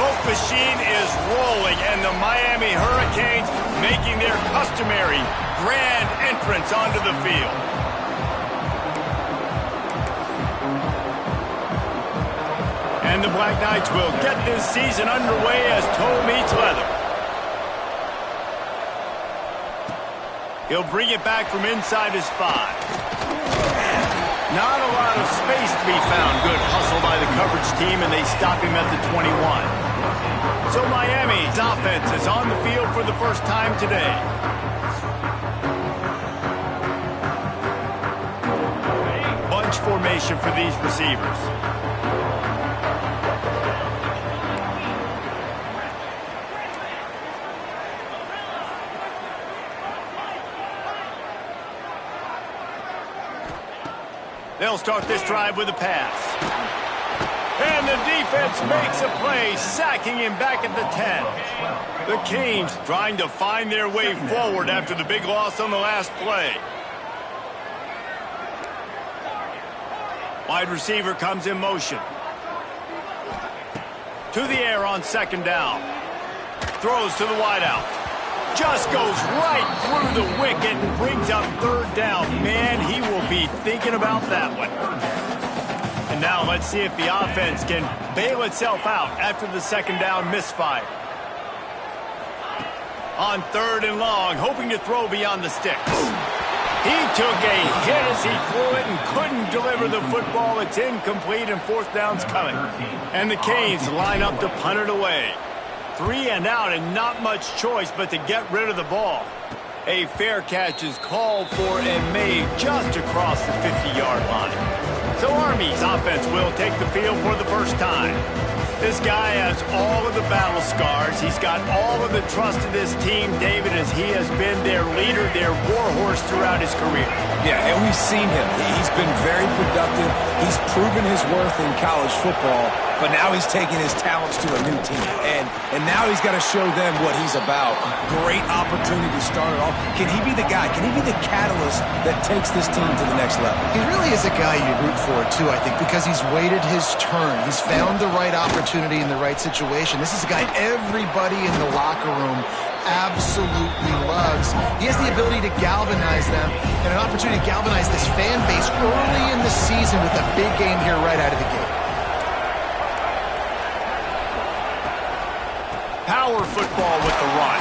boat machine is rolling, and the Miami Hurricanes making their customary grand entrance onto the field. And the Black Knights will get this season underway as toe meets leather. He'll bring it back from inside his 5. Not a lot of space to be found. Good hustle by the coverage team, and they stop him at the 21. So Miami's offense is on the field for the first time today. Bunch formation for these receivers. They'll start this drive with a pass. And the defense makes a play, sacking him back at the 10. The Canes trying to find their way forward after the big loss on the last play. Wide receiver comes in motion. To the air on second down. Throws to the wideout. Just goes right through the wicket and brings up third down. Man, he will be thinking about that one. And now let's see if the offense can bail itself out after the second down misfire. On third and long, hoping to throw beyond the sticks. He took a hit as he threw it and couldn't deliver the football. It's incomplete and fourth down's coming. And the Canes line up to punt it away. 3 and out and not much choice but to get rid of the ball. A fair catch is called for and made just across the 50-yard line. So Army's offense will take the field for the first time. This guy has all of the battle scars. He's got all of the trust of this team, David, as he has been their leader, their warhorse throughout his career. Yeah, and we've seen him. He's been very productive. He's proven his worth in college football, but now he's taking his talents to a new team. And now he's got to show them what he's about. Great opportunity to start it off. Can he be the guy? Can he be the catalyst that takes this team to the next level? He really is a guy you root for, too, I think, because he's waited his turn. He's found the right opportunity in the right situation. This is a guy everybody in the locker room absolutely loves. He has the ability to galvanize them and an opportunity to galvanize this fan base early in the season with a big game here right out of the gate. Power football with the run.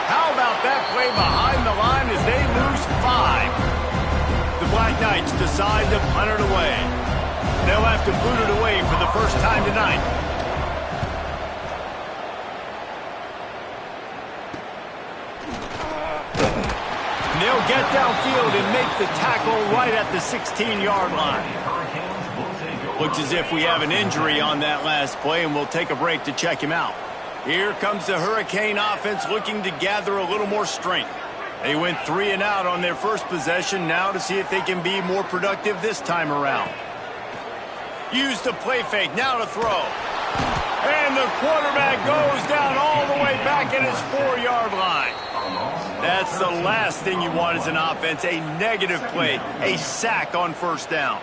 How about that play behind the line as they lose 5? The Black Knights decide to punt it away. They'll have to boot it away for the first time tonight. They'll get downfield and make the tackle right at the 16-yard line. Looks as if we have an injury on that last play, and we'll take a break to check him out. Here comes the Hurricane offense looking to gather a little more strength. They went 3 and out on their first possession, now to see if they can be more productive this time around. Use the play fake, now to throw. And the quarterback goes down all the way back at his 4-yard line. That's the last thing you want as an offense, a negative play, a sack on first down.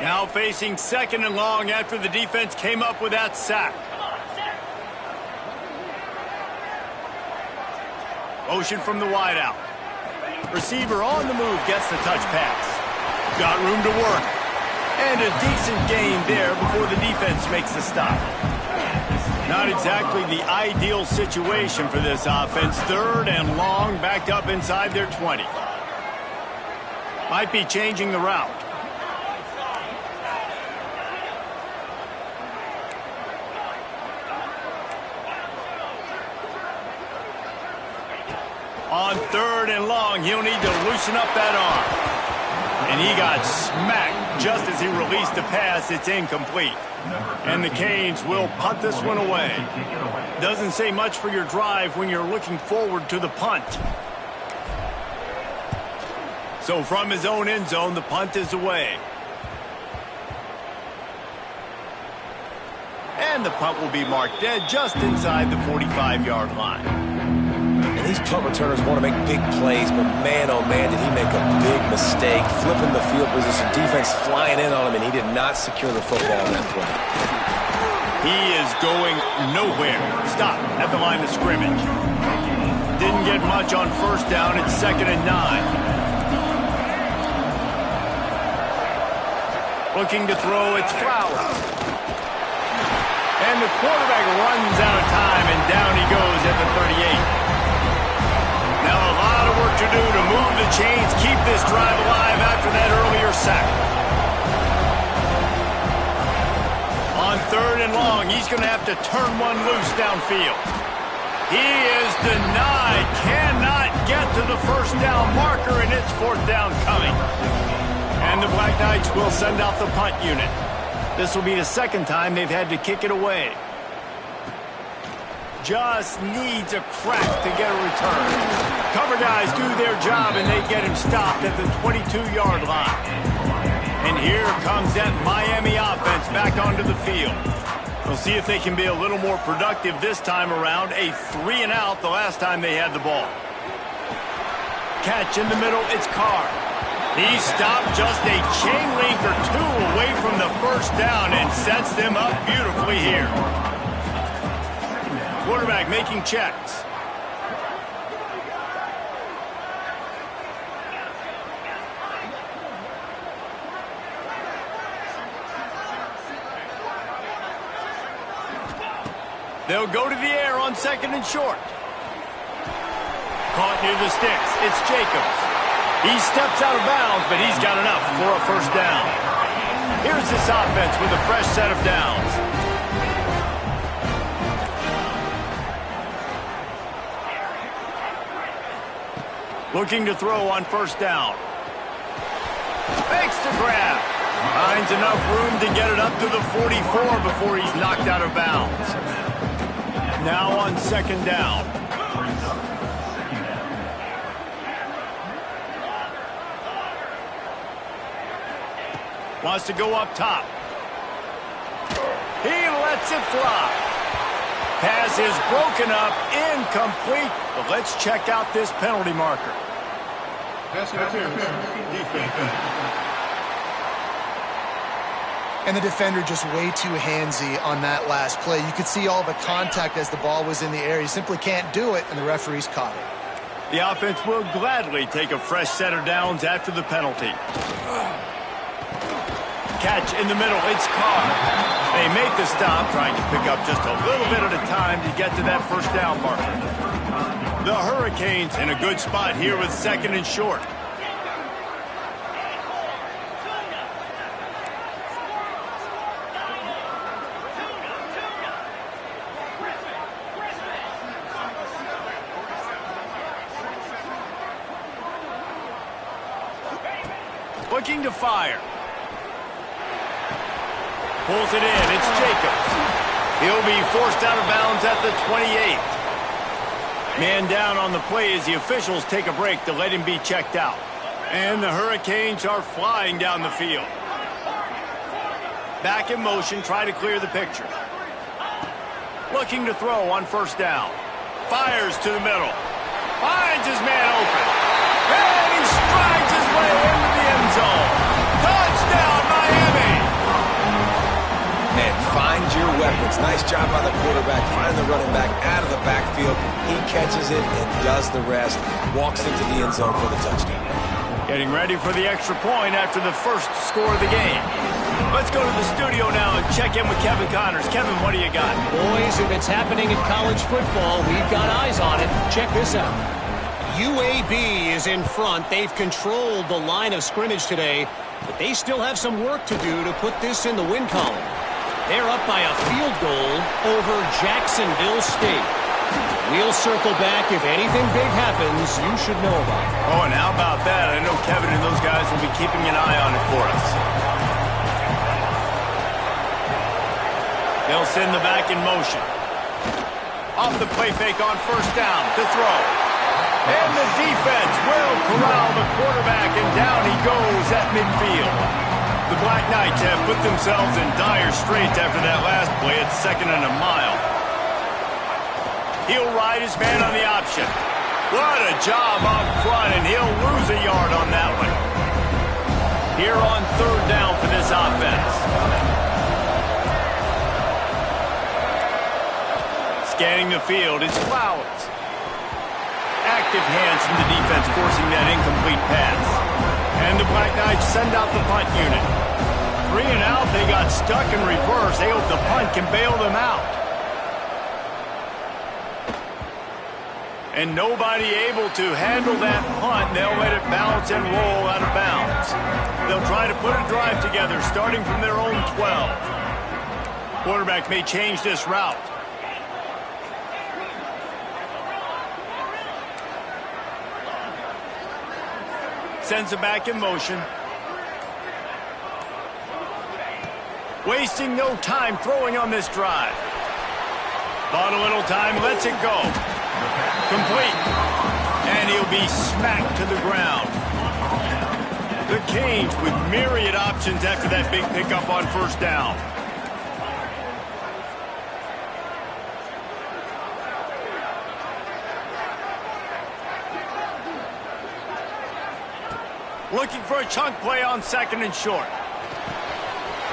Now facing second and long after the defense came up with that sack. Motion from the wideout. Receiver on the move gets the touch pass. Got room to work. And a decent gain there before the defense makes the stop. Not exactly the ideal situation for this offense. Third and long, backed up inside their 20. Might be changing the route. On third and long, he'll need to loosen up that arm. And he got smacked just as he released the pass. It's incomplete. And the Canes will punt this one away. Doesn't say much for your drive when you're looking forward to the punt. So from his own end zone, the punt is away. And the punt will be marked dead just inside the 45-yard line. And these punt returners want to make big plays, but man, oh man, did he make a big mistake. Flipping the field position, defense flying in on him, and he did not secure the football on that play. He is going nowhere. Stop at the line of scrimmage. Didn't get much on first down. It's 2nd and 9. Looking to throw, it's Flowers. And the quarterback runs out of time, and down he goes at the 38. Now a lot of work to do to move the chains, keep this drive alive after that earlier sack. On 3rd and long, he's going to have to turn one loose downfield. He is denied, cannot get to the first down marker, and it's 4th down coming. And the Black Knights will send out the punt unit. This will be the 2nd time they've had to kick it away. Just needs a crack to get a return. Cover guys do their job, and they get him stopped at the 22-yard line. And here comes that Miami offense back onto the field. We'll see if they can be a little more productive this time around. A 3-and-out the last time they had the ball. Catch in the middle, it's Carr. He stopped just a chain link or two away from the first down and sets them up beautifully here. Quarterback making checks. They'll go to the air on 2nd and short. Caught near the sticks. It's Jacobs. He steps out of bounds, but he's got enough for a first down. Here's this offense with a fresh set of downs. Looking to throw on first down. Makes the grab. Finds enough room to get it up to the 44 before he's knocked out of bounds. Now on 2nd down. Wants to go up top. He lets it fly. Pass is broken up, incomplete. But let's check out this penalty marker. And the defender just way too handsy on that last play. You could see all the contact as the ball was in the air. He simply can't do it, and the referee's caught it. The offense will gladly take a fresh set of downs after the penalty. Catch in the middle, it's Carr. They make the stop, trying to pick up just a little bit at a time to get to that first down marker. The Hurricanes in a good spot here with 2nd and short. Looking to fire. Pulls it in. It's Jacobs. He'll be forced out of bounds at the 28. Man down on the play as the officials take a break to let him be checked out. And the Hurricanes are flying down the field. Back in motion, try to clear the picture. Looking to throw on first down. Fires to the middle. Finds his man open. And he strides his way into the end zone. Touchdown, Miami! And find your weapons. Nice job by the quarterback, finding the running back out of the backfield. He catches it and does the rest. Walks into the end zone for the touchdown. Getting ready for the extra point after the first score of the game. Let's go to the studio now and check in with Kevin Connors. Kevin, what do you got? Boys, if it's happening in college football, we've got eyes on it. Check this out. UAB is in front. They've controlled the line of scrimmage today, but they still have some work to do to put this in the win column. They're up by a field goal over Jacksonville State. We'll circle back. If anything big happens, you should know about it. Oh, and how about that? I know Kevin and those guys will be keeping an eye on it for us. They'll send the back in motion. Off the play fake on first down to throw. And the defense will corral the quarterback, and down he goes at midfield. The Black Knights have put themselves in dire straits after that last play at 2nd and a mile. He'll ride his man on the option. What a job up front, and he'll lose a yard on that one. Here on third down for this offense. Scanning the field, it's Flowers. Active hands from the defense forcing that incomplete pass. And the Black Knights send out the punt unit. 3 and out, they got stuck in reverse. They hope the punt can bail them out. And nobody able to handle that punt. They'll let it bounce and roll out of bounds. They'll try to put a drive together starting from their own 12. Quarterback may change this route. Sends it back in motion. Wasting no time throwing on this drive. Bought a little time, lets it go. Complete. And he'll be smacked to the ground. The Canes with myriad options after that big pickup on first down. Looking for a chunk play on second and short.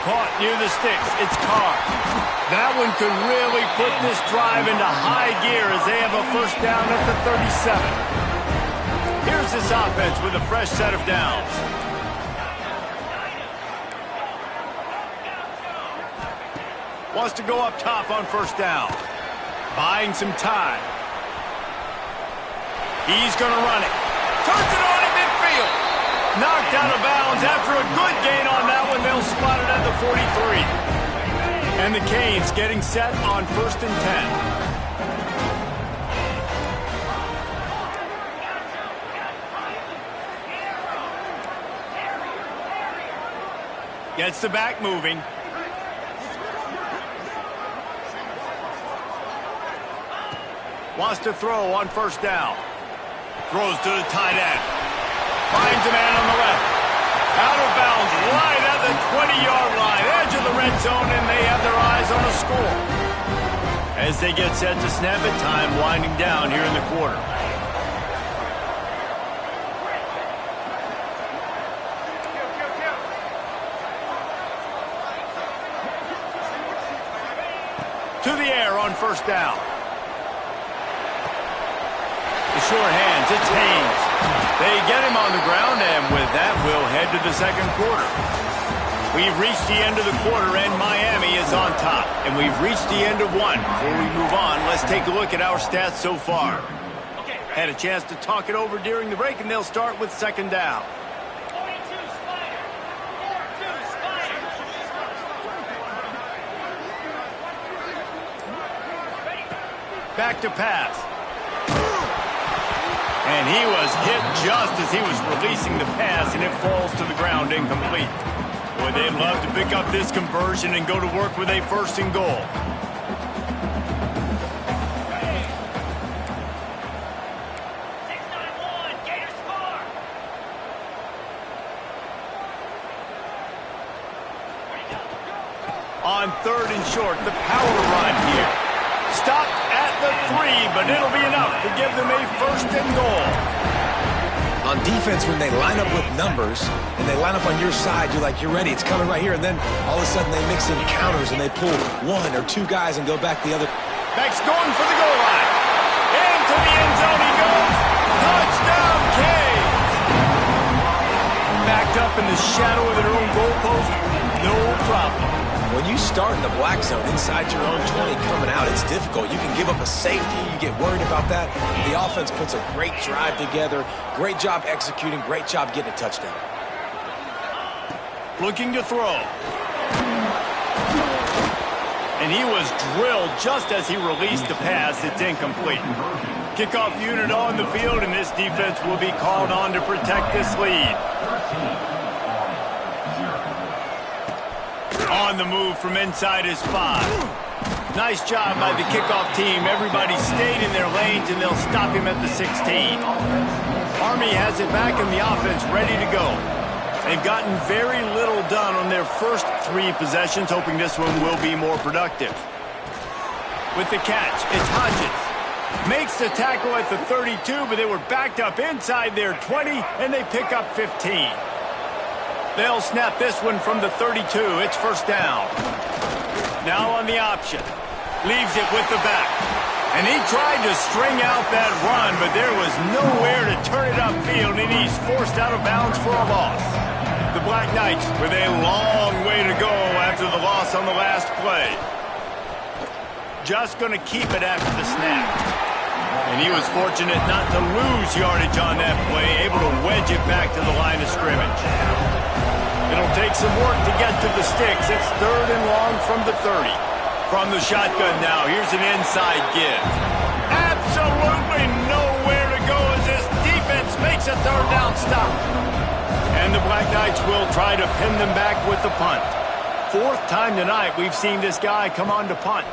Caught near the sticks. It's Carr. That one could really put this drive into high gear as they have a first down at the 37. Here's this offense with a fresh set of downs. Wants to go up top on first down. Buying some time. He's going to run it. Turns it on in midfield. Knocked out of bounds after a good gain on that one. They'll spot it at the 43. And the Canes getting set on first and 10. Gets the back moving. Wants to throw on first down. Throws to the tight end. Finds a man on the left. Out of bounds, right at the 20-yard line. Edge of the red zone, and they have their eyes on a score. As they get set to snap it, time winding down here in the quarter. To the air on first down. The short hands, it's Haynes. They get him on the ground, and with that, we'll head to the second quarter. We've reached the end of the quarter, and Miami is on top. And we've reached the end of one. Before we move on, let's take a look at our stats so far. Had a chance to talk it over during the break, and they'll start with second down. Back to pass. And he was hit just as he was releasing the pass, and it falls to the ground incomplete. Boy, they'd love to pick up this conversion and go to work with a first and goal. On third and short, the power run here. Stopped at the 3, but it'll be enough to give them a first and goal. On defense, when they line up with numbers and they line up on your side, you're like, you're ready, it's coming right here. And then all of a sudden they mix in counters and they pull 1 or 2 guys and go back the other. Beck's going for the goal line. Into the end zone he goes. Touchdown, Canes. Backed up in the shadow of their own goalpost, no problem. When you start in the black zone inside your own 20 coming out, it's difficult. You can give up a safety. You get worried about that. The offense puts a great drive together. Great job executing. Great job getting a touchdown. Looking to throw. And he was drilled just as he released the pass. It's incomplete. Kickoff unit on the field, and this defense will be called on to protect this lead. On the move from inside his 5. Nice job by the kickoff team. Everybody stayed in their lanes, and they'll stop him at the 16. Army has it back in the offense, ready to go. They've gotten very little done on their first 3 possessions, hoping this one will be more productive. With the catch, it's Hodges. Makes the tackle at the 32, but they were backed up inside their 20, and they pick up 15. They'll snap this one from the 32. It's first down. Now on the option. Leaves it with the back. And he tried to string out that run, but there was nowhere to turn it upfield, and he's forced out of bounds for a loss. The Black Knights with a long way to go after the loss on the last play. Just going to keep it after the snap. And he was fortunate not to lose yardage on that play, able to wedge it back to the line of scrimmage. It'll take some work to get to the sticks. It's 3rd and long from the 30. From the shotgun now, here's an inside give. Absolutely nowhere to go as this defense makes a 3rd down stop. And the Black Knights will try to pin them back with the punt. 4th time tonight we've seen this guy come on to punt.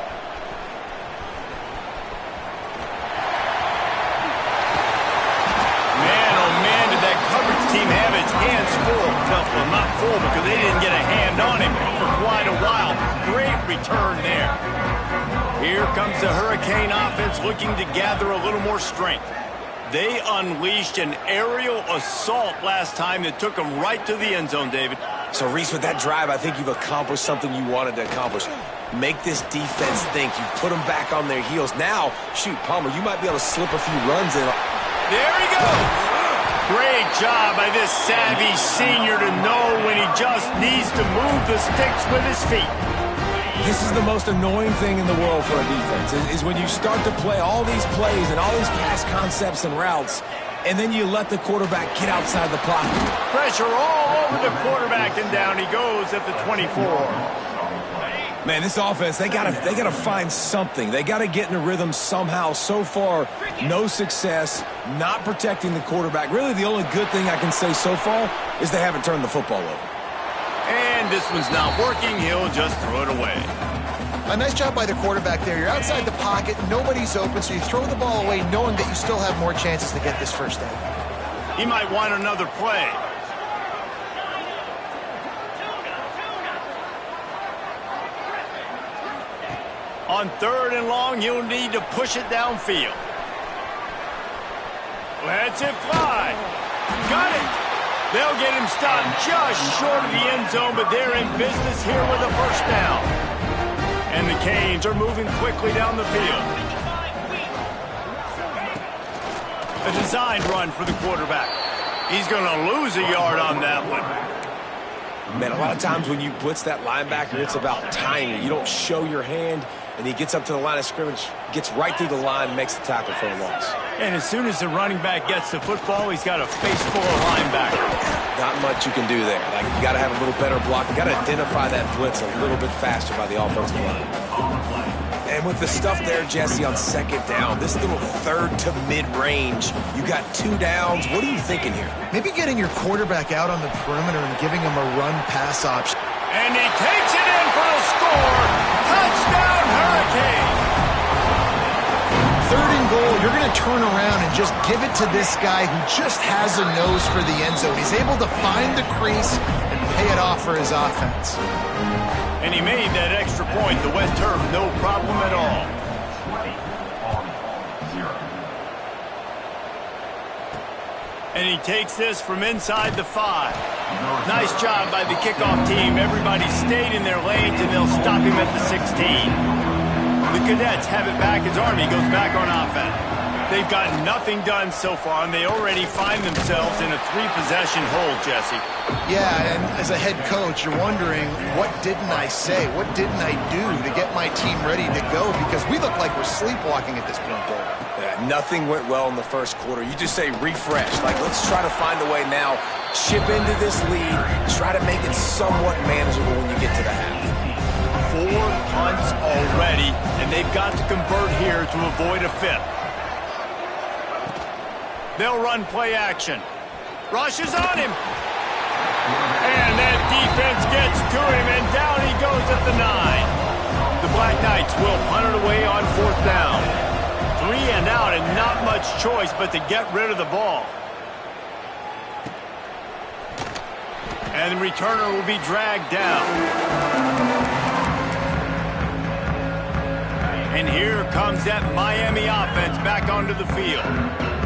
Man, oh man, did that coverage team have its hands full. Well, not full because they didn't get a hand on him for quite a while. Great return there. Here comes the Hurricane offense looking to gather a little more strength. They unleashed an aerial assault last time that took them right to the end zone, David. So, Reese, with that drive, I think you've accomplished something you wanted to accomplish. Make this defense think. You put them back on their heels. Now, shoot, Palmer, you might be able to slip a few runs in. There he goes. Great job by this savvy senior to know when he just needs to move the sticks with his feet. This is the most annoying thing in the world for a defense, is when you start to play all these plays and all these pass concepts and routes, and then you let the quarterback get outside the pocket. Pressure all over the quarterback, and down he goes at the 24. Man, this offense, they gotta find something. They gotta get in a rhythm somehow. So far, no success, not protecting the quarterback. Really, the only good thing I can say so far is they haven't turned the football over. And this one's not working. He'll just throw it away. A nice job by the quarterback there. You're outside the pocket, nobody's open, so you throw the ball away knowing that you still have more chances to get this first down. He might want another play. On 3rd and long, he'll need to push it downfield. Lets it fly. Got it. They'll get him stopped just short of the end zone, but they're in business here with a first down. And the Canes are moving quickly down the field. A design run for the quarterback. He's going to lose a yard on that one. Man, a lot of times when you blitz that linebacker, it's about timing. You don't show your hand, and he gets up to the line of scrimmage, gets right through the line, and makes the tackle for a loss. And as soon as the running back gets the football, he's got a face full of linebackers. Not much you can do there. Like, you got to have a little better block. You got to identify that blitz a little bit faster by the offensive line. And with the stuff there, Jesse, on 2nd down, this little 3rd to mid-range, you got 2 downs. What are you thinking here? Maybe getting your quarterback out on the perimeter and giving him a run-pass option. And he takes it in for the score. Touchdown, Hurricane. 3rd and goal, you're going to turn around and just give it to this guy who just has a nose for the end zone. He's able to find the crease and pay it off for his offense. And he made that extra point. The wet turf, no problem at all. And he takes this from inside the 5. Nice job by the kickoff team. Everybody stayed in their lanes, and they'll stop him at the 16. The Cadets have it back as Army goes back on offense. They've got nothing done so far, and they already find themselves in a 3-possession hole, Jesse. Yeah, and as a head coach, you're wondering, what didn't I say? What didn't I do to get my team ready to go? Because we look like we're sleepwalking at this point, Dave. Yeah, nothing went well in the first quarter. You just say refresh. Like, let's try to find a way now. Chip into this lead. Try to make it somewhat manageable when you get to the half. 4 punts already, and they've got to convert here to avoid a 5th. They'll run play action. Rush is on him. And that defense gets to him, and down he goes at the 9. The Black Knights will punt it away on 4th down. 3 and out, and not much choice but to get rid of the ball. And the returner will be dragged down. And here comes that Miami offense back onto the field.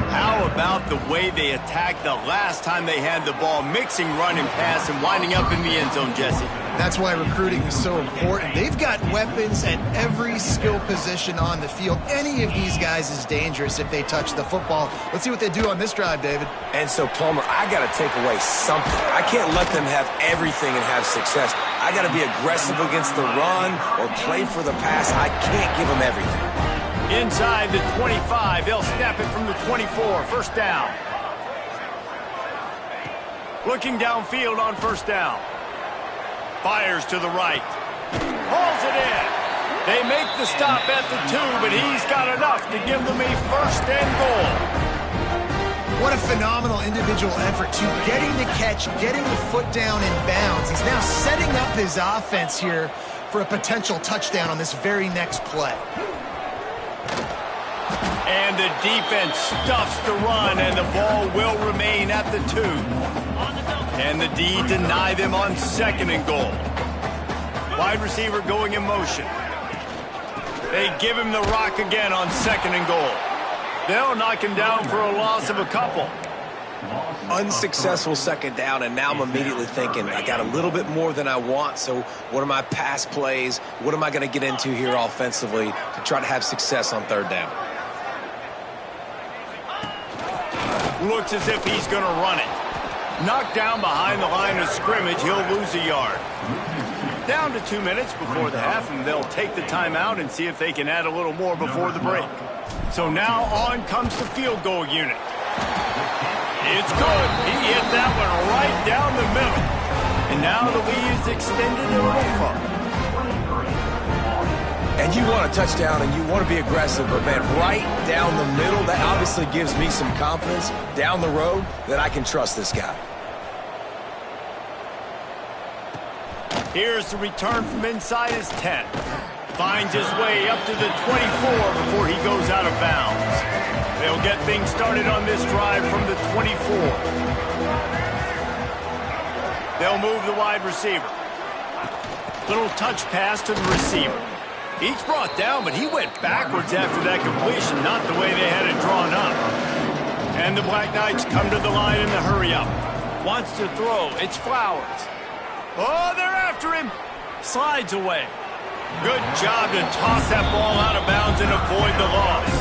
How about the way they attacked the last time they had the ball, mixing run and pass and winding up in the end zone, Jesse? That's why recruiting is so important. They've got weapons at every skill position on the field. Any of these guys is dangerous if they touch the football. Let's see what they do on this drive, David. And so, Palmer, I got to take away something. I can't let them have everything and have success. I got to be aggressive against the run or play for the pass. I can't give them everything. Inside the 25, they'll snap it from the 24. First down. Looking downfield on first down. Fires to the right. Hauls it in. They make the stop at the 2, but he's got enough to give them a first and goal. What a phenomenal individual effort to getting the catch, getting the foot down in bounds. He's now setting up his offense here for a potential touchdown on this very next play. And the defense stuffs the run, and the ball will remain at the 2. And the D deny them on second and goal. Wide receiver going in motion. They give him the rock again on second and goal. They'll knock him down for a loss of a couple. Unsuccessful second down, and now I'm immediately thinking, I got a little bit more than I want, so what are my pass plays? What am I going to get into here offensively to try to have success on third down? Looks as if he's going to run it. Knocked down behind the line of scrimmage, he'll lose a yard. Down to 2 minutes before the half, and they'll take the timeout and see if they can add a little more before the break. So now on comes the field goal unit. It's good. He hit that one right down the middle. And now the lead is extended a little further. And you want a touchdown and you want to be aggressive, but man, right down the middle, that obviously gives me some confidence down the road that I can trust this guy. Here's the return from inside his 10. Finds his way up to the 24 before he goes out of bounds. They'll get things started on this drive from the 24. They'll move the wide receiver. Little touch pass to the receiver. Each brought down, but he went backwards after that completion, not the way they had it drawn up. And the Black Knights come to the line in the hurry-up. Wants to throw. It's Flowers. Oh, they're after him. Slides away. Good job to toss that ball out of bounds and avoid the loss.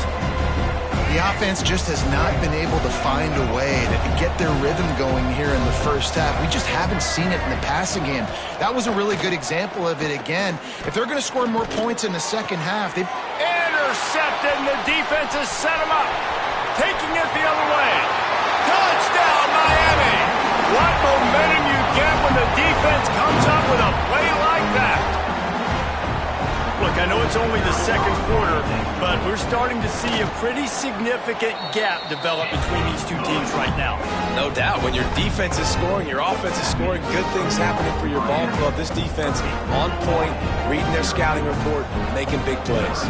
The offense just has not been able to find a way to get their rhythm going here in the first half. We just haven't seen it in the passing game. That was a really good example of it again. If they're going to score more points in the second half, they intercepted, and the defense has set him up. Taking it the other way. Touchdown, Miami! What momentum you get when the defense comes up with a play like that. Look, I know it's only the second quarter, but we're starting to see a pretty significant gap develop between these two teams right now. No doubt. When your defense is scoring, your offense is scoring, good things happening for your ball club. This defense on point, reading their scouting report, making big plays.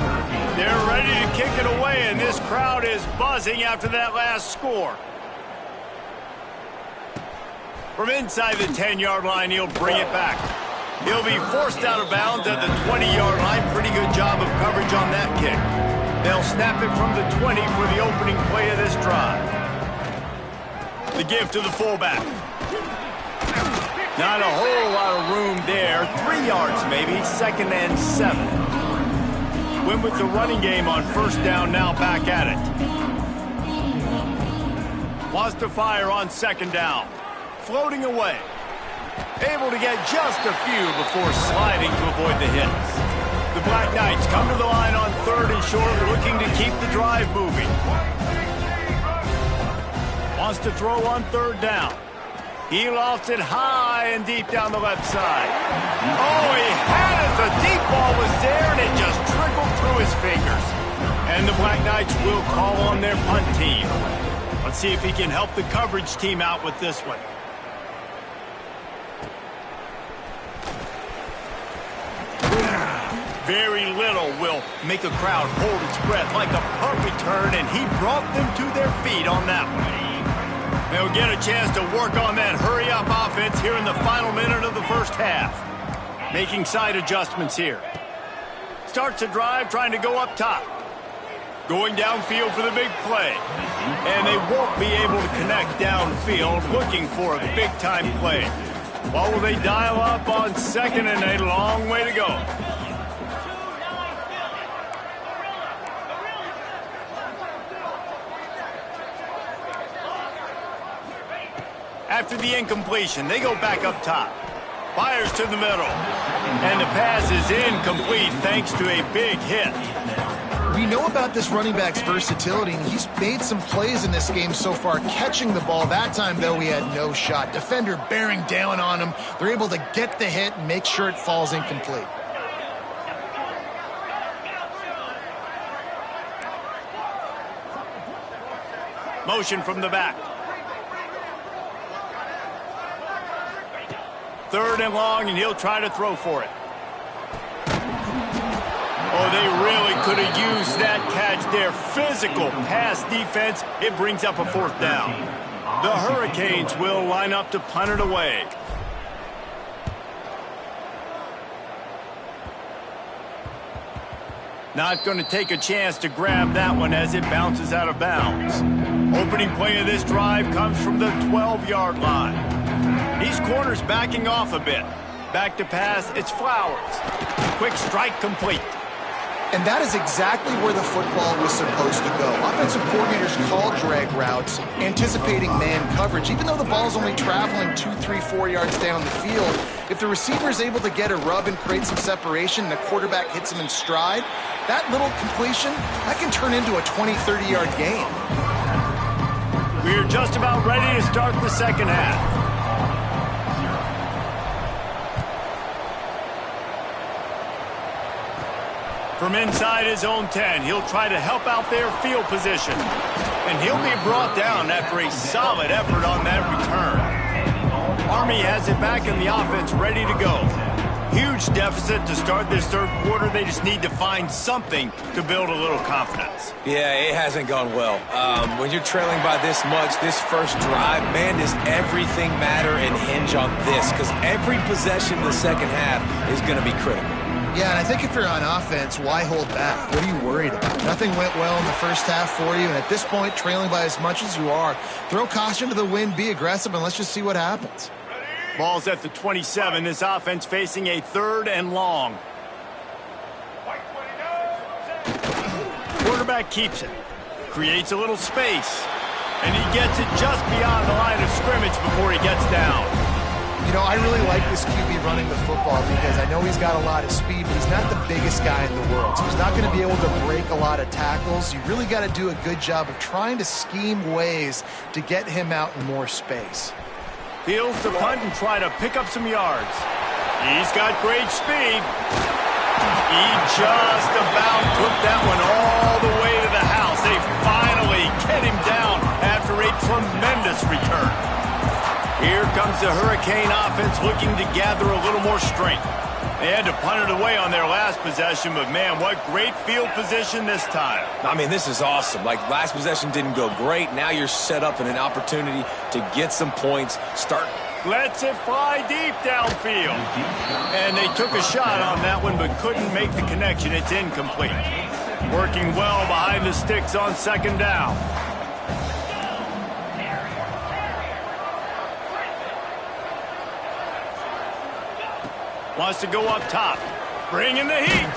They're ready to kick it away, and this crowd is buzzing after that last score. From inside the 10-yard line, he'll bring it back. He'll be forced out of bounds at the 20-yard line. Pretty good job of coverage on that kick. They'll snap it from the 20 for the opening play of this drive. The give to the fullback. Not a whole lot of room there. 3 yards maybe, 2nd and 7. Went with the running game on first down, now back at it. Wants to fire on second down. Floating away. Able to get just a few before sliding to avoid the hits. The Black Knights come to the line on 3rd and short, looking to keep the drive moving. Wants to throw on 3rd down. He lofts it high and deep down the left side. Oh, he had it. The deep ball was there, and it just trickled through his fingers. And the Black Knights will call on their punt team. Let's see if he can help the coverage team out with this one. Very little will make a crowd hold its breath like a punt return, and he brought them to their feet on that one. They'll get a chance to work on that hurry-up offense here in the final minute of the first half. Making side adjustments here. starts a drive trying to go up top. Going downfield for the big play. And they won't be able to connect downfield, looking for a big-time play. What will they dial up on second and a long way to go? After the incompletion, they go back up top. Fires to the middle. And the pass is incomplete thanks to a big hit. We know about this running back's versatility, and he's made some plays in this game so far catching the ball. That time, though, he had no shot. Defender bearing down on him. They're able to get the hit and make sure it falls incomplete. Motion from the back. Third and long, and he'll try to throw for it. Oh, they really could have used that catch there. Physical pass defense. It brings up a fourth down. The Hurricanes will line up to punt it away. Not going to take a chance to grab that one as it bounces out of bounds. Opening play of this drive comes from the 12-yard line. These corners backing off a bit. Back to pass, it's Flowers. Quick strike complete. And that is exactly where the football was supposed to go. Offensive coordinators call drag routes, anticipating man coverage. Even though the ball's only traveling 2, 3, 4 yards down the field, if the receiver is able to get a rub and create some separation and the quarterback hits him in stride, that little completion, that can turn into a 20, 30-yard gain. We're just about ready to start the second half. From inside his own 10, he'll try to help out their field position. And he'll be brought down after a solid effort on that return. Army has it back in the offense ready to go. Huge deficit to start this third quarter. They just need to find something to build a little confidence. Yeah, it hasn't gone well. When you're trailing by this much, this first drive, man, does everything matter and hinge on this? Because every possession in the second half is going to be critical. Yeah, and I think if you're on offense, why hold back? What are you worried about? Nothing went well in the first half for you, and at this point, trailing by as much as you are, throw caution to the wind, be aggressive, and let's just see what happens. Ball's at the 27. This offense facing a third and long. Quarterback keeps it. Creates a little space. And he gets it just beyond the line of scrimmage before he gets down. You know, I really like this QB running the football because I know he's got a lot of speed, but he's not the biggest guy in the world. So he's not going to be able to break a lot of tackles. You really got to do a good job of trying to scheme ways to get him out in more space. Feels to punt and try to pick up some yards. He's got great speed. He just about took that one all the way to the house. They finally get him down after a tremendous return. Here comes the Hurricane offense looking to gather a little more strength. They had to punt it away on their last possession, but man, what great field position this time. I mean, this is awesome. Like, last possession didn't go great. Now you're set up in an opportunity to get some points. Lets it fly deep downfield. And they took a shot on that one, but couldn't make the connection. It's incomplete. Working well behind the sticks on second down. Wants to go up top. Bringing the heat.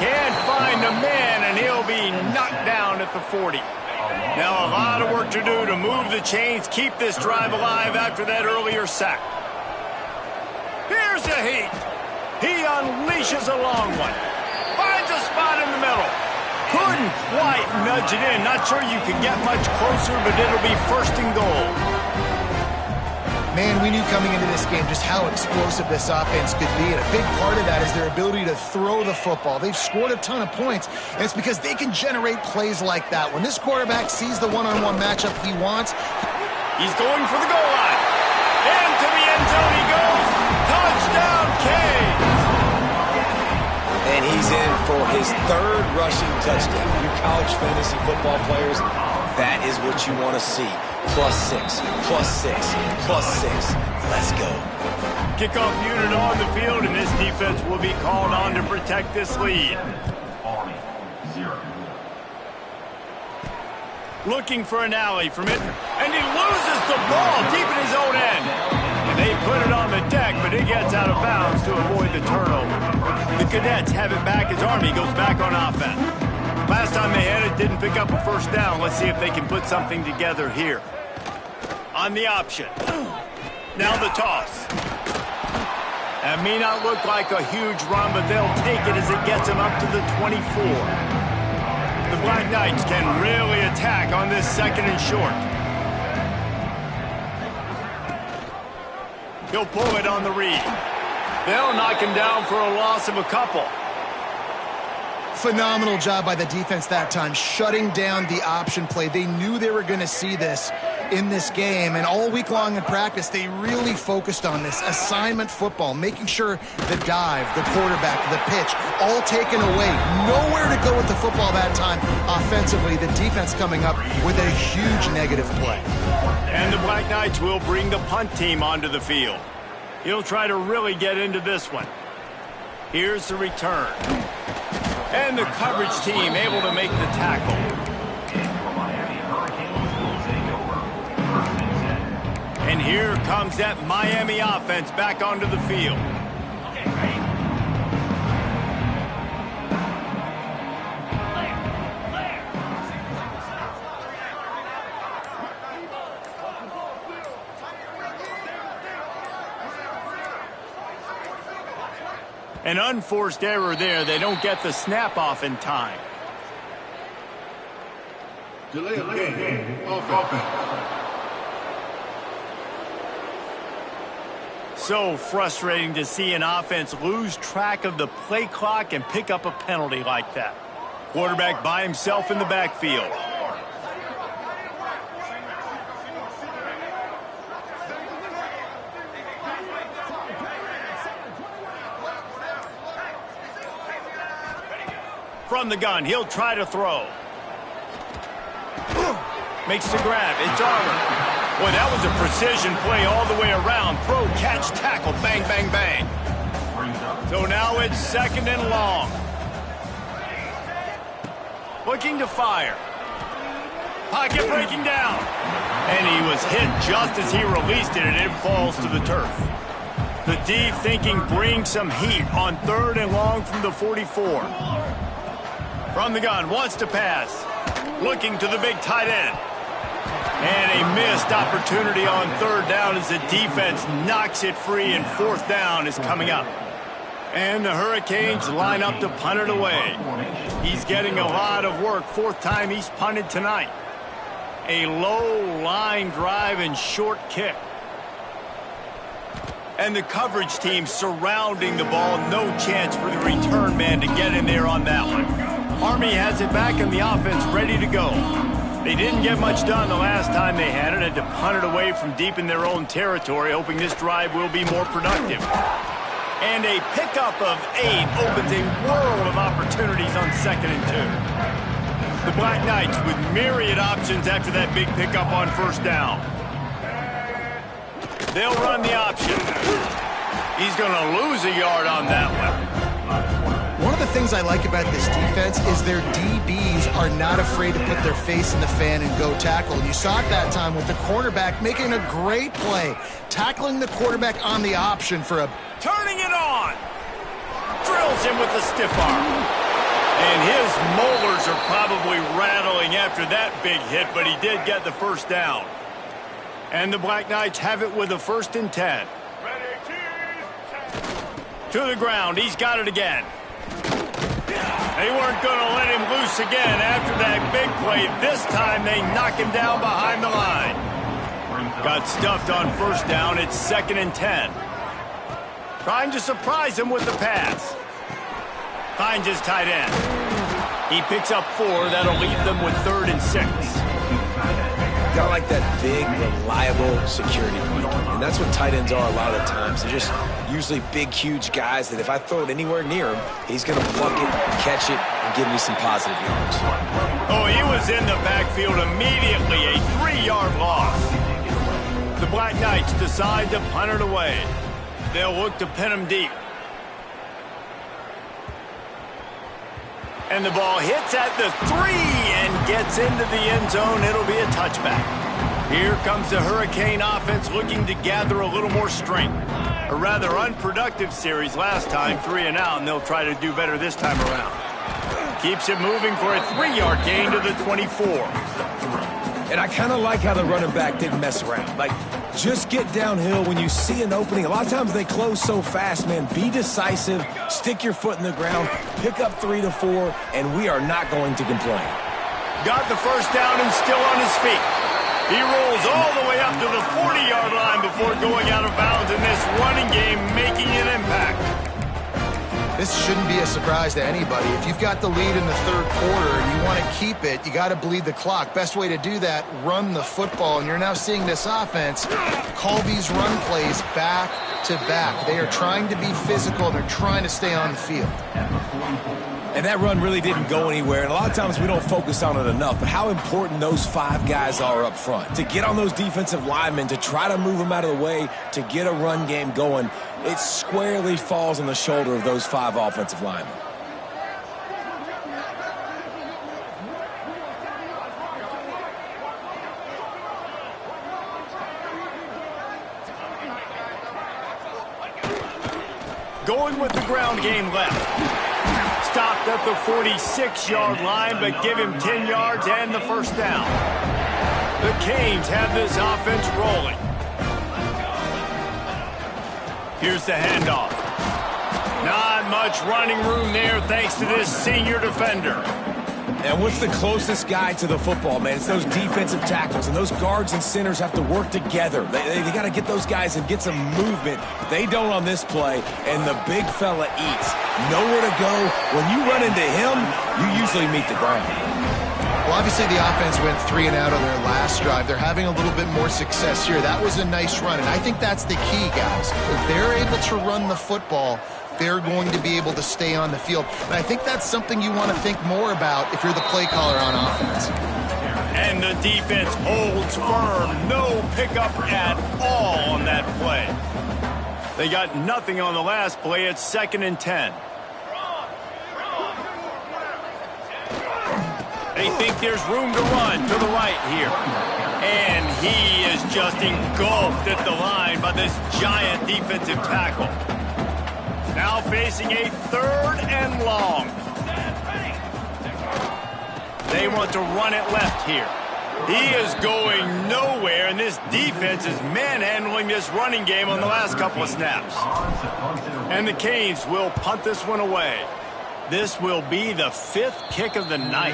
Can't find a man, and he'll be knocked down at the 40. Now a lot of work to do to move the chains, keep this drive alive after that earlier sack. Here's the heat. He unleashes a long one. Finds a spot in the middle. Couldn't quite nudge it in. Not sure you could get much closer, but it'll be first and goal. Man, we knew coming into this game just how explosive this offense could be, and a big part of that is their ability to throw the football. They've scored a ton of points, and it's because they can generate plays like that. When this quarterback sees the one-on-one matchup he wants, he's going for the goal line. Into the end zone he goes. Touchdown, Canes! And he's in for his third rushing touchdown. You college fantasy football players, that is what you want to see. +6, +6, +6. Let's go. Kickoff unit on the field, and this defense will be called on to protect this lead. Army, 0. Looking for an alley from it, and he loses the ball deep in his own end. And they put it on the deck, but it gets out of bounds to avoid the turnover. The Cadets have it back as Army goes back on offense. Last time they had it, didn't pick up a first down. Let's see if they can put something together here. On the option. Now the toss. That may not look like a huge run, but they'll take it as it gets them up to the 24. The Black Knights can really attack on this second and short. He'll pull it on the read. They'll knock him down for a loss of a couple. Phenomenal job by the defense that time, shutting down the option play. They knew they were going to see this in this game, and all week long in practice, they really focused on this assignment football, making sure the dive, the quarterback, the pitch, all taken away. Nowhere to go with the football that time offensively. The defense coming up with a huge negative play. And the Black Knights will bring the punt team onto the field. He'll try to really get into this one. Here's the return. And the coverage team able to make the tackle. And here comes that Miami offense back onto the field. An unforced error there. They don't get the snap off in time. Delay of game. Offense. So frustrating to see an offense lose track of the play clock and pick up a penalty like that. Quarterback by himself in the backfield. From the gun, he'll try to throw. Makes the grab. It's Armour. Boy, that was a precision play all the way around. Throw, catch, tackle, bang, bang, bang. So now it's second and long. Looking to fire. Pocket breaking down. And he was hit just as he released it, and it falls to the turf. The D thinking bring some heat on third and long from the 44. From the gun, wants to pass. Looking to the big tight end. And a missed opportunity on third down as the defense knocks it free, and fourth down is coming up. And the Hurricanes line up to punt it away. He's getting a lot of work. Fourth time he's punted tonight. A low line drive and short kick. And the coverage team surrounding the ball. No chance for the return man to get in there on that one. Army has it back and the offense ready to go. They didn't get much done the last time they had it, and to punt it away from deep in their own territory, hoping this drive will be more productive. And a pickup of 8 opens a world of opportunities on second and 2. The Black Knights with myriad options after that big pickup on first down. They'll run the option. He's going to lose a yard on that one. One of the things I like about this defense is their DBs are not afraid to put their face in the fan and go tackle. And you saw it that time with the cornerback making a great play, tackling the quarterback on the option for a... Turning it on! Drills him with a stiff arm. And his molars are probably rattling after that big hit, but he did get the first down. And the Black Knights have it with a 1st and 10. To the ground, he's got it again. They weren't going to let him loose again after that big play. This time they knock him down behind the line. Got stuffed on first down. It's 2nd and 10. Trying to surprise him with the pass. Finds his tight end. He picks up 4. That'll leave them with 3rd and 6. Got like that big, reliable security blanket. And that's what tight ends are a lot of the times. They're just usually big, huge guys that if I throw it anywhere near him, he's going to pluck it, catch it, and give me some positive yards. Oh, he was in the backfield immediately. A 3-yard loss. The Black Knights decide to punt it away. They'll look to pin him deep. And the ball hits at the 3 and gets into the end zone. It'll be a touchback. Here comes the Hurricane offense looking to gather a little more strength. A rather unproductive series last time, 3 and out, and they'll try to do better this time around. Keeps it moving for a 3-yard gain to the 24. And I kind of like how the running back didn't mess around. Like, just get downhill when you see an opening. A lot of times they close so fast, man. Be decisive, stick your foot in the ground, pick up 3 to 4, and we are not going to complain. Got the first down and still on his feet. He rolls all the way up to the 40-yard line before going out of bounds in this running game, making an impact. This shouldn't be a surprise to anybody. If you've got the lead in the third quarter and you want to keep it, you got to bleed the clock. Best way to do that, run the football. And you're now seeing this offense call these run plays back to back. They are trying to be physical. They're trying to stay on the field. And that run really didn't go anywhere. And a lot of times we don't focus on it enough. But how important those 5 guys are up front. To get on those defensive linemen, to try to move them out of the way, to get a run game going, it squarely falls on the shoulder of those 5 offensive linemen. Going with the ground game left. Stopped at the 46-yard line, but give him 10 yards and the first down. The Canes have this offense rolling. Here's the handoff. Not much running room there thanks to this senior defender. And what's the closest guy to the football, man? It's those defensive tackles, and those guards and centers have to work together. They got to get those guys and get some movement. They don't on this play, and the big fella eats. Nowhere to go. When you run into him, you usually meet the ground. Well, obviously the offense went 3 and out on their last drive. They're having a little bit more success here. That was a nice run, and I think that's the key, guys. If they're able to run the football, they're going to be able to stay on the field. And I think that's something you want to think more about if you're the play caller on offense. And the defense holds firm. No pickup at all on that play. They got nothing on the last play. It's 2nd and 10. They think there's room to run to the right here. And he is just engulfed at the line by this giant defensive tackle. Now facing a 3rd and long. They want to run it left here. He is going nowhere, and this defense is manhandling this running game on the last couple of snaps. And the Canes will punt this one away. This will be the 5th kick of the night.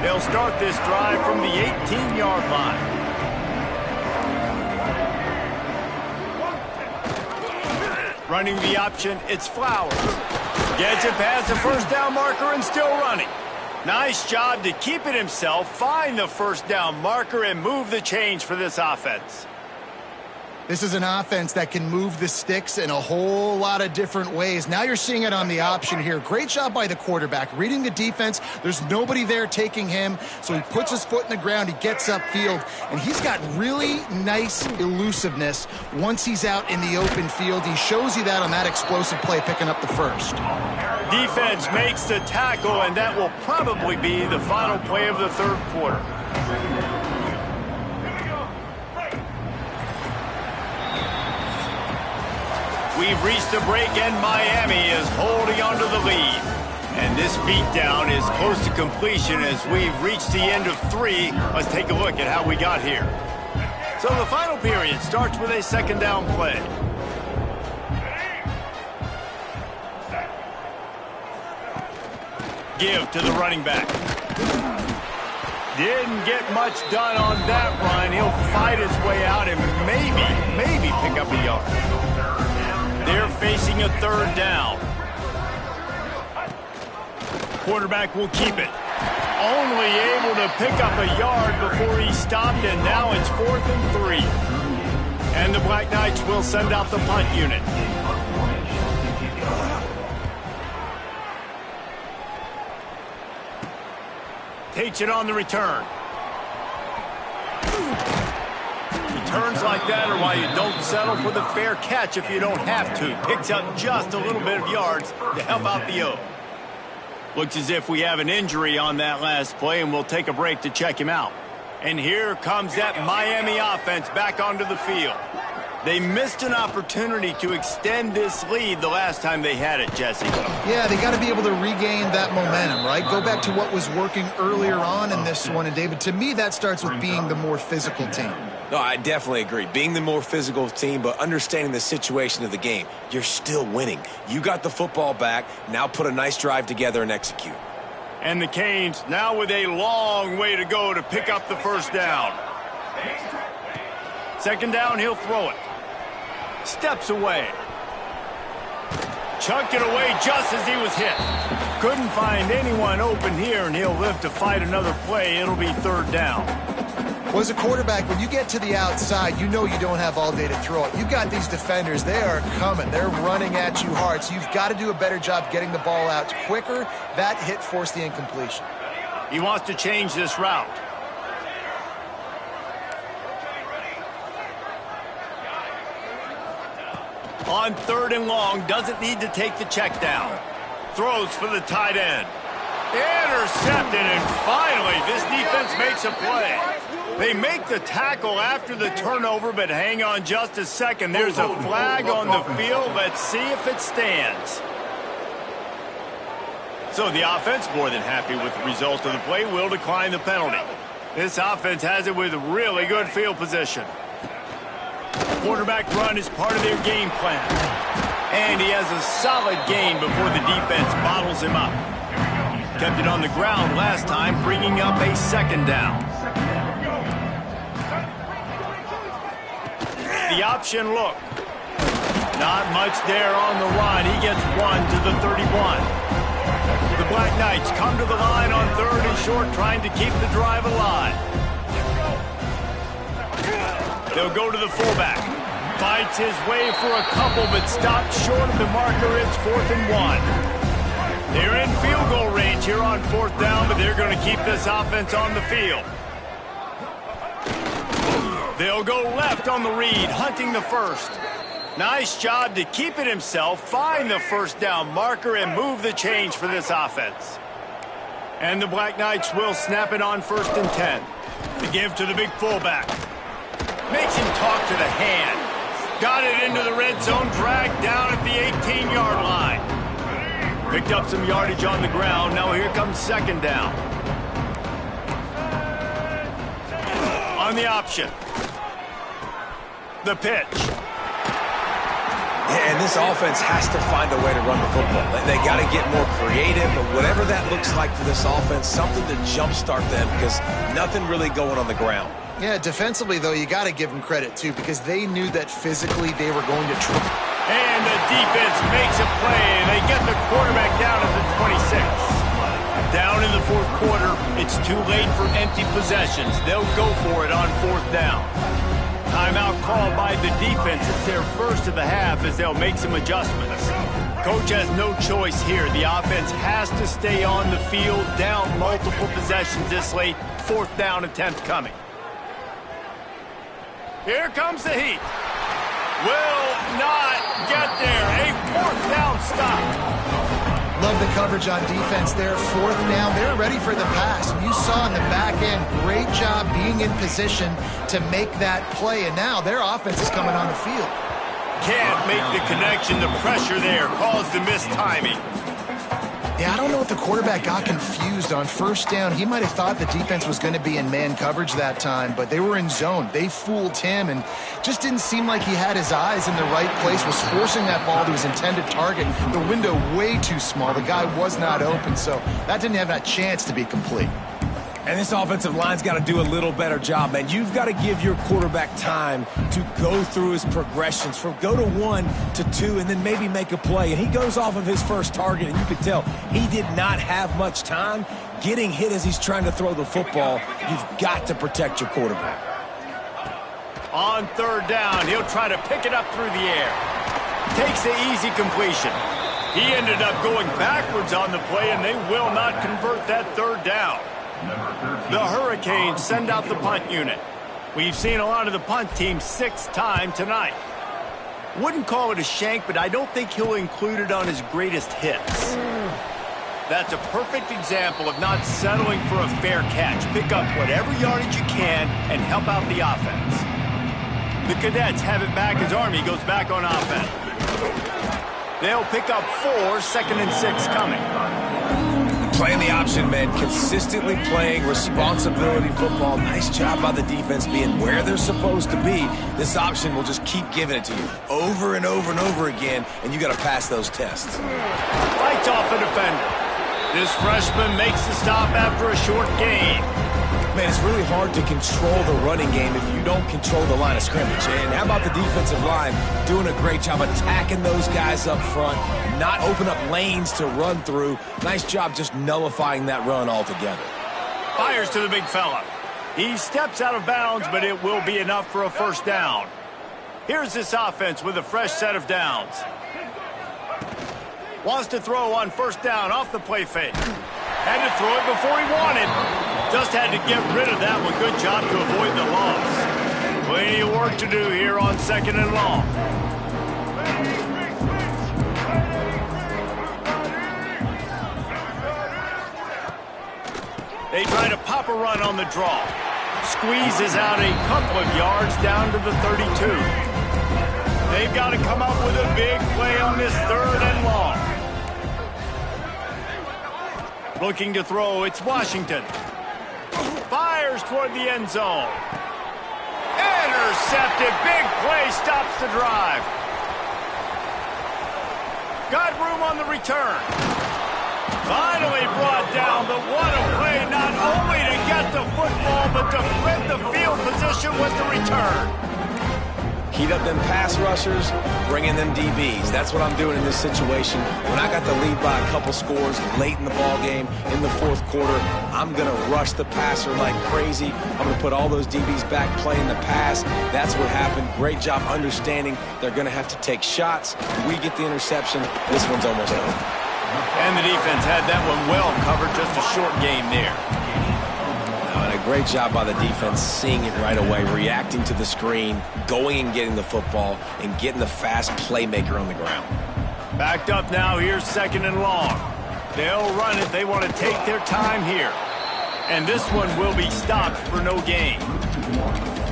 They'll start this drive from the 18-yard line. Running the option, it's Flowers. Gets it past the first down marker and still running. Nice job to keep it himself, find the first down marker, and move the chains for this offense. This is an offense that can move the sticks in a whole lot of different ways. Now you're seeing it on the option here. Great job by the quarterback. Reading the defense, there's nobody there taking him, so he puts his foot in the ground, he gets upfield, and he's got really nice elusiveness once he's out in the open field. He shows you that on that explosive play, picking up the first. Defense makes the tackle, and that will probably be the final play of the third quarter. We've reached the break, and Miami is holding on to the lead. And this beatdown is close to completion as we've reached the end of 3. Let's take a look at how we got here. So the final period starts with a 2nd down play. Give to the running back. Didn't get much done on that run. He'll fight his way out and maybe pick up a yard. They're facing a 3rd down. Quarterback will keep it. Only able to pick up a yard before he stopped, and now it's 4th and 3. And the Black Knights will send out the punt unit. Takes it on the return. Returns like that are why you don't settle for the fair catch if you don't have to. Picks up just a little bit of yards to help out the O. Looks as if we have an injury on that last play, and we'll take a break to check him out. And here comes that Miami offense back onto the field. They missed an opportunity to extend this lead the last time they had it, Jesse. Yeah, they got to be able to regain that momentum, right? Go back to what was working earlier on in this one. And, David, to me, that starts with being the more physical team. No, I definitely agree. Being the more physical team, but understanding the situation of the game. You're still winning. You got the football back. Now put a nice drive together and execute. And the Canes now with a long way to go to pick up the first down. Second down, he'll throw it. Steps away. Chucked it away just as he was hit. Couldn't find anyone open here, and he'll live to fight another play. It'll be third down. Well, as a quarterback, when you get to the outside, you know you don't have all day to throw it. You've got these defenders. They are coming. They're running at you hard, so you've got to do a better job getting the ball out quicker. That hit forced the incompletion. He wants to change this route. On third and long, doesn't need to take the check down. Throws for the tight end. Intercepted, and finally, this defense makes a play. They make the tackle after the turnover, but hang on just a second. There's a flag on the field. Let's see if it stands. So the offense, more than happy with the result of the play, will decline the penalty. This offense has it with really good field position. Quarterback run is part of their game plan. And he has a solid gain before the defense bottles him up. Kept it on the ground last time, bringing up a second down. The option look. Not much there on the run. He gets one to the 31. The Black Knights come to the line on third and short, trying to keep the drive alive. They'll go to the fullback. Fights his way for a couple, but stopped short of the marker. It's 4th and 1. They're in field goal range here on 4th down, but they're going to keep this offense on the field. They'll go left on the read, hunting the first. Nice job to keep it himself, find the first down marker, and move the change for this offense. And the Black Knights will snap it on 1st and 10. The give to the big fullback. Makes him talk to the hand. Got it into the red zone, dragged down at the 18-yard line. Picked up some yardage on the ground. Now here comes second down. On the option. The pitch. And this offense has to find a way to run the football. They got to get more creative, but whatever that looks like for this offense, something to jumpstart them, because nothing really going on the ground. Yeah, defensively, though, you got to give them credit, too, because they knew that physically they were going to try. And the defense makes a play. They get the quarterback down at the 26. Down in the fourth quarter, it's too late for empty possessions. They'll go for it on 4th down. Timeout called by the defense. It's their first of the half as they'll make some adjustments. Coach has no choice here. The offense has to stay on the field, down multiple possessions this late. 4th down attempt coming. Here comes the heat. Will not get there. A 4th down stop. Love the coverage on defense there. 4th down. They're ready for the pass. You saw in the back end, great job being in position to make that play. And now their offense is coming on the field. Can't make the connection. The pressure there caused the missed timing. Yeah, I don't know if the quarterback got confused on 1st down. He might have thought the defense was going to be in man coverage that time, but they were in zone. They fooled him and just didn't seem like he had his eyes in the right place, was forcing that ball to his intended target. The window way too small. The guy was not open, so that didn't have that chance to be complete. And this offensive line's got to do a little better job, man. You've got to give your quarterback time to go through his progressions from go to 1 to 2 and then maybe make a play. And he goes off of his first target, and you can tell he did not have much time getting hit as he's trying to throw the football. You've got to protect your quarterback. On 3rd down, he'll try to pick it up through the air. Takes the easy completion. He ended up going backwards on the play, and they will not convert that 3rd down. The Hurricanes send out the punt unit. We've seen a lot of the punt team 6th time tonight. Wouldn't call it a shank, but I don't think he'll include it on his greatest hits. That's a perfect example of not settling for a fair catch. Pick up whatever yardage you can and help out the offense. The Cadets have it back as Army goes back on offense. They'll pick up 4, 2nd and 6 coming. Playing the option, man. Consistently playing responsibility football. Nice job by the defense being where they're supposed to be. This option will just keep giving it to you over and over and over again, and you got to pass those tests. Fights off a defender. This freshman makes the stop after a short gain. Man, it's really hard to control the running game if you don't control the line of scrimmage. And how about the defensive line doing a great job attacking those guys up front, not open up lanes to run through. Nice job just nullifying that run altogether. Fires to the big fella. He steps out of bounds, but it will be enough for a first down. Here's this offense with a fresh set of downs. Wants to throw on first down off the play fake. Had to throw it before he wanted. Just had to get rid of that one. Good job to avoid the loss. Plenty of work to do here on 2nd and long. They try to pop a run on the draw. Squeezes out a couple of yards down to the 32. They've got to come up with a big play on this 3rd and long. Looking to throw, it's Washington. Fires toward the end zone. Intercepted. Big play stops the drive. Got room on the return. Finally brought down, but what a play, not only to get the football, but to flip the field position with the return. Heat up them pass rushers, bring in them DBs. That's what I'm doing in this situation. When I got the lead by a couple scores late in the ball game, in the 4th quarter, I'm going to rush the passer like crazy. I'm going to put all those DBs back playing the pass. That's what happened. Great job understanding they're going to have to take shots. We get the interception. This one's almost over. And the defense had that one well covered, just a short game there. And a great job by the defense, seeing it right away, reacting to the screen, going and getting the football, and getting the fast playmaker on the ground. Backed up now, here's 2nd and long. They'll run it, they want to take their time here. And this one will be stopped for no gain.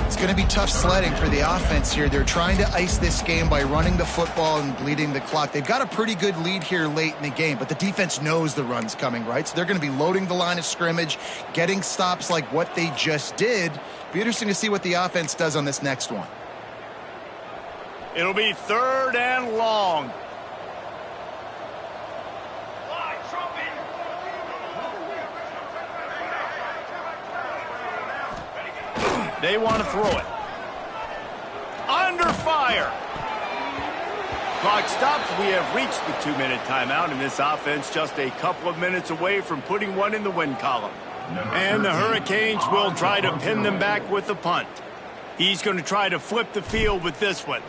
It's going to be tough sledding for the offense here. They're trying to ice this game by running the football and bleeding the clock. They've got a pretty good lead here late in the game, but the defense knows the run's coming, right? So they're going to be loading the line of scrimmage, getting stops like what they just did. Be interesting to see what the offense does on this next one. It'll be 3rd and long. They want to throw it. Under fire. Clock stops. We have reached the 2-minute timeout, and this offense just a couple of minutes away from putting one in the win column. And the Hurricanes will try to pin them back with the punt. He's going to try to flip the field with this one.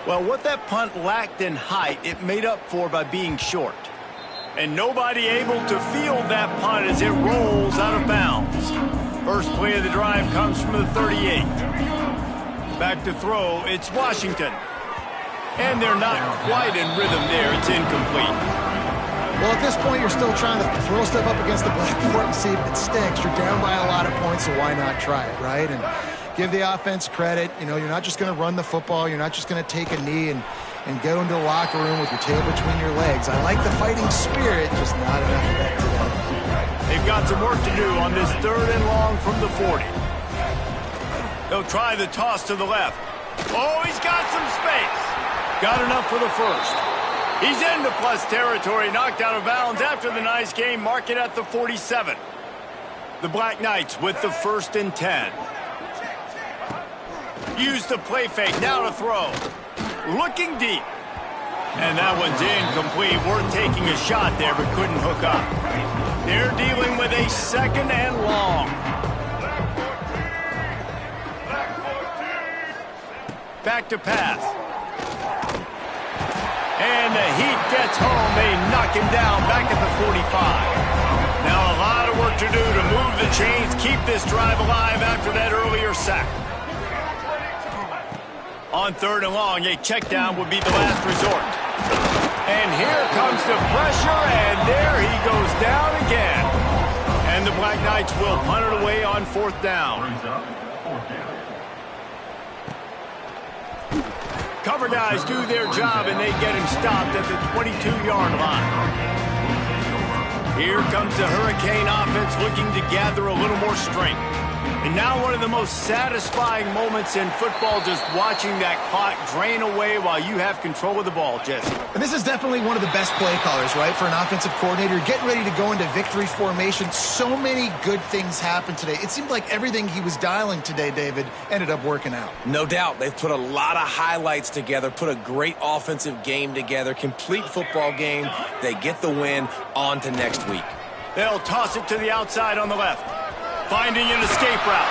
Well, what that punt lacked in height, it made up for by being short. And nobody able to field that punt as it rolls out of bounds. First play of the drive comes from the 38. Back to throw, it's Washington. And they're not quite in rhythm there. It's incomplete. Well, at this point, you're still trying to throw stuff up against the blackboard and see if it sticks. You're down by a lot of points, so why not try it, right? And give the offense credit. You know, you're not just going to run the football. You're not just going to take a knee and go into the locker room with your tail between your legs. I like the fighting spirit, just not enough of that today. They've got some work to do on this 3rd and long from the 40. They'll try the toss to the left. Oh, he's got some space. Got enough for the first. He's into plus territory, knocked out of bounds after the nice game. Mark it at the 47. The Black Knights with the 1st and 10. Use the play fake, now to throw. Looking deep. And that one's incomplete. Worth taking a shot there, but couldn't hook up. They're dealing with a 2nd and long. Back to pass. And the Heat gets home. They knock him down back at the 45. Now a lot of work have to do to move the chains, keep this drive alive after that earlier sack. On 3rd and long, a check down would be the last resort. And here comes the pressure, and there he goes down again. And the Black Knights will punt it away on 4th down. Cover guys do their job, and they get him stopped at the 22-yard line. Here comes the Hurricane offense looking to gather a little more strength. And now one of the most satisfying moments in football, just watching that clock drain away while you have control of the ball, Jesse. And this is definitely one of the best play callers, right, for an offensive coordinator. Getting ready to go into victory formation. So many good things happened today. It seemed like everything he was dialing today, David, ended up working out. No doubt. They've put a lot of highlights together, put a great offensive game together, complete football game. They get the win. On to next week. They'll toss it to the outside on the left. Finding an escape route.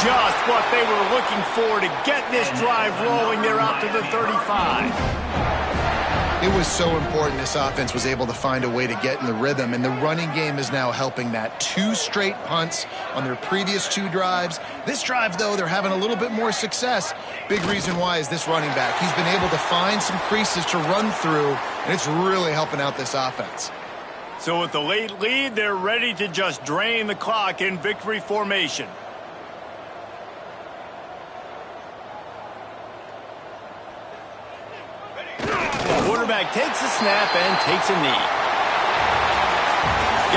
Just what they were looking for to get this drive rolling. They're out to the 35. It was so important this offense was able to find a way to get in the rhythm, and the running game is now helping that. 2 straight punts on their previous 2 drives. This drive, though, they're having a little bit more success. Big reason why is this running back. He's been able to find some creases to run through, and it's really helping out this offense. So with the late lead, they're ready to just drain the clock in victory formation. The quarterback takes a snap and takes a knee.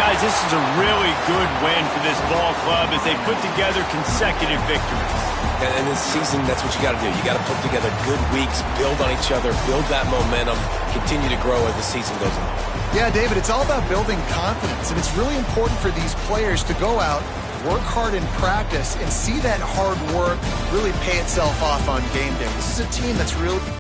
Guys, this is a really good win for this ball club as they put together consecutive victories. And this season, that's what you got to do. You got to put together good weeks, build on each other, build that momentum, continue to grow as the season goes on. Yeah, David, it's all about building confidence, and it's really important for these players to go out, work hard in practice, and see that hard work really pay itself off on game day. This is a team that's really